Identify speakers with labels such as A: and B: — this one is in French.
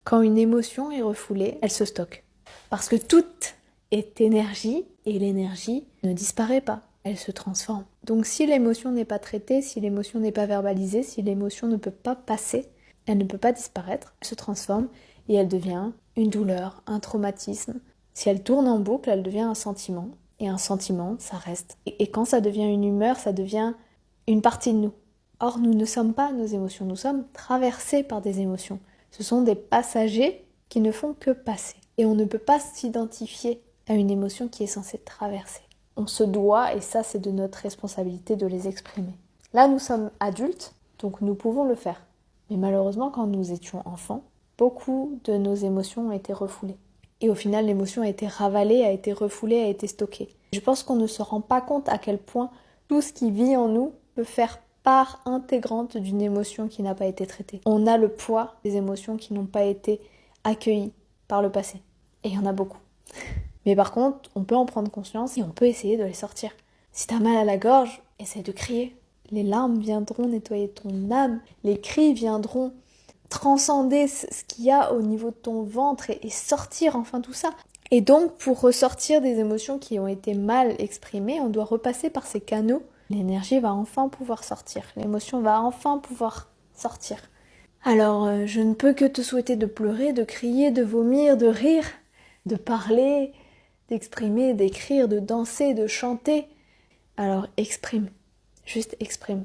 A: Quand une émotion est refoulée, elle se stocke. Parce que tout est énergie et l'énergie ne disparaît pas, elle se transforme. Donc si l'émotion n'est pas traitée, si l'émotion n'est pas verbalisée, si l'émotion ne peut pas passer, elle ne peut pas disparaître, elle se transforme et elle devient une douleur, un traumatisme. Si elle tourne en boucle, elle devient un sentiment. Et un sentiment, ça reste. Et quand ça devient une humeur, ça devient une partie de nous. Or, nous ne sommes pas nos émotions, nous sommes traversés par des émotions. Ce sont des passagers qui ne font que passer. Et on ne peut pas s'identifier à une émotion qui est censée traverser. On se doit, et ça c'est de notre responsabilité, de les exprimer. Là, nous sommes adultes, donc nous pouvons le faire. Mais malheureusement, quand nous étions enfants, beaucoup de nos émotions ont été refoulées. Et au final, l'émotion a été ravalée, a été refoulée, a été stockée. Je pense qu'on ne se rend pas compte à quel point tout ce qui vit en nous peut faire part intégrante d'une émotion qui n'a pas été traitée. On a le poids des émotions qui n'ont pas été accueillies par le passé. Et il y en a beaucoup. Mais par contre, on peut en prendre conscience et on peut essayer de les sortir. Si t'as mal à la gorge, essaie de crier. Les larmes viendront nettoyer ton âme. Les cris viendront transcender ce qu'il y a au niveau de ton ventre et sortir enfin tout ça. Et donc, pour ressortir des émotions qui ont été mal exprimées, on doit repasser par ces canaux. L'énergie va enfin pouvoir sortir. L'émotion va enfin pouvoir sortir. Alors, je ne peux que te souhaiter de pleurer, de crier, de vomir, de rire, de parler, d'exprimer, d'écrire, de danser, de chanter. Alors, exprime. Juste exprime.